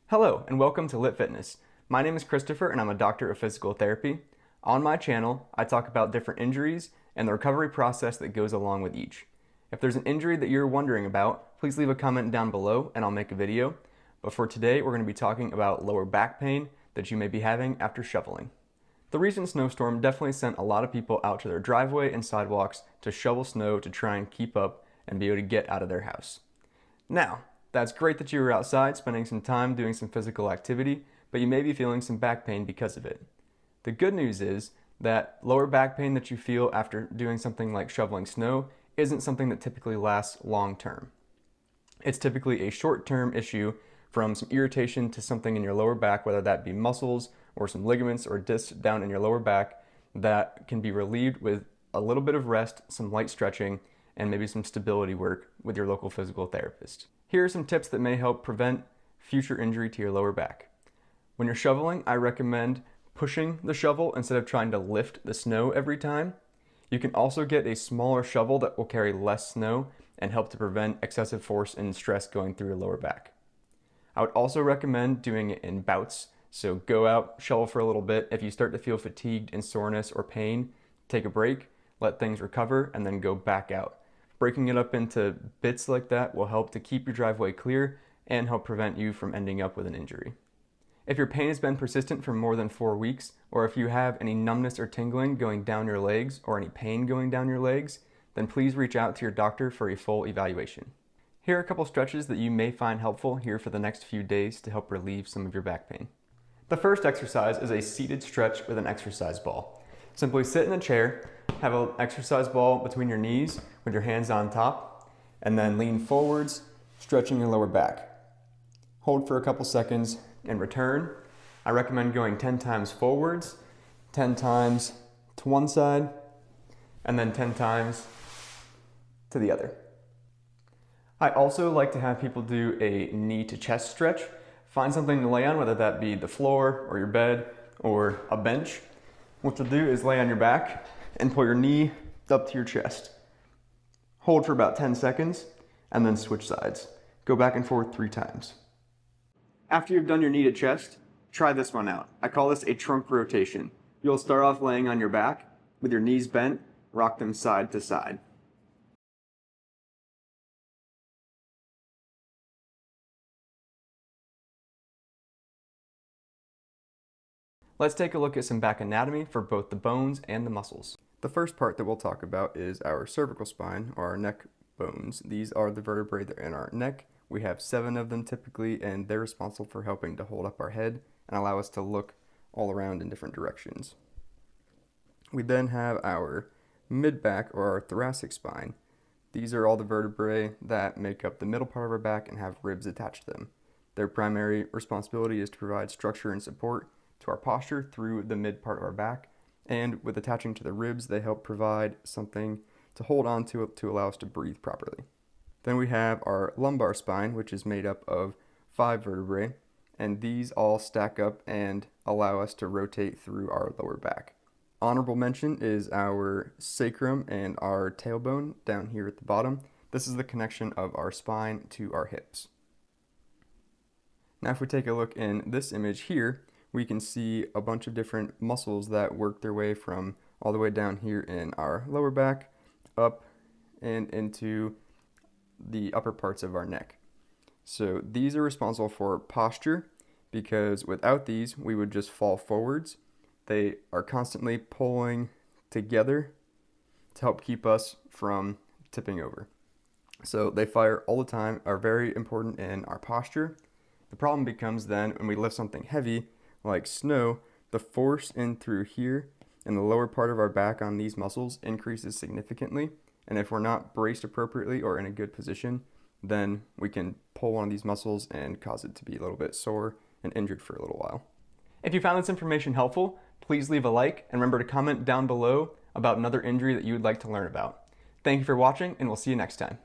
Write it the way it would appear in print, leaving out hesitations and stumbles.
Hello and welcome to Lit Fitness. My name is Christopher and I'm a doctor of physical therapy. On my channel, I talk about different injuries and the recovery process that goes along with each. If there's an injury that you're wondering about, please leave a comment down below and I'll make a video. But for today, we're going to be talking about lower back pain that you may be having after shoveling. The recent snowstorm definitely sent a lot of people out to their driveway and sidewalks to shovel snow to try and keep up and be able to get out of their house. Now, that's great that you were outside spending some time doing some physical activity, but you may be feeling some back pain because of it. The good news is that lower back pain that you feel after doing something like shoveling snow isn't something that typically lasts long term. It's typically a short-term issue from some irritation to something in your lower back, whether that be muscles or some ligaments or discs down in your lower back, that can be relieved with a little bit of rest, some light stretching, and maybe some stability work with your local physical therapist. Here are some tips that may help prevent future injury to your lower back. When you're shoveling, I recommend pushing the shovel instead of trying to lift the snow every time. You can also get a smaller shovel that will carry less snow and help to prevent excessive force and stress going through your lower back. I would also recommend doing it in bouts. So go out, shovel for a little bit. If you start to feel fatigued and soreness or pain, take a break, let things recover, and then go back out. Breaking it up into bits like that will help to keep your driveway clear and help prevent you from ending up with an injury. If your pain has been persistent for more than 4 weeks, or if you have any numbness or tingling going down your legs or any pain going down your legs, then please reach out to your doctor for a full evaluation. Here are a couple stretches that you may find helpful here for the next few days to help relieve some of your back pain. The first exercise is a seated stretch with an exercise ball. Simply sit in a chair, have an exercise ball between your knees with your hands on top, and then lean forwards, stretching your lower back. Hold for a couple seconds and return. I recommend going 10 times forwards, 10 times to one side, and then 10 times to the other. I also like to have people do a knee to chest stretch. Find something to lay on, whether that be the floor or your bed or a bench. What you'll do is lay on your back and pull your knee up to your chest. Hold for about 10 seconds and then switch sides. Go back and forth 3 times. After you've done your knee to chest, try this one out. I call this a trunk rotation. You'll start off laying on your back with your knees bent, rock them side to side. Let's take a look at some back anatomy for both the bones and the muscles. The first part that we'll talk about is our cervical spine, or our neck bones. These are the vertebrae that are in our neck. We have 7 of them typically, and they're responsible for helping to hold up our head and allow us to look all around in different directions. We then have our mid-back, or our thoracic spine. These are all the vertebrae that make up the middle part of our back and have ribs attached to them. Their primary responsibility is to provide structure and support to our posture through the mid part of our back, and with attaching to the ribs, they help provide something to hold on to allow us to breathe properly. Then we have our lumbar spine, which is made up of 5 vertebrae, and these all stack up and allow us to rotate through our lower back. Honorable mention is our sacrum and our tailbone down here at the bottom. This is the connection of our spine to our hips. Now if we take a look in this image here, we can see a bunch of different muscles that work their way from all the way down here in our lower back, up and into the upper parts of our neck. So these are responsible for posture, because without these, we would just fall forwards. They are constantly pulling together to help keep us from tipping over. So they fire all the time, are very important in our posture. The problem becomes then when we lift something heavy, like snow, the force in through here in the lower part of our back on these muscles increases significantly. And if we're not braced appropriately or in a good position, then we can pull one of these muscles and cause it to be a little bit sore and injured for a little while. If you found this information helpful, please leave a like and remember to comment down below about another injury that you would like to learn about. Thank you for watching, and we'll see you next time.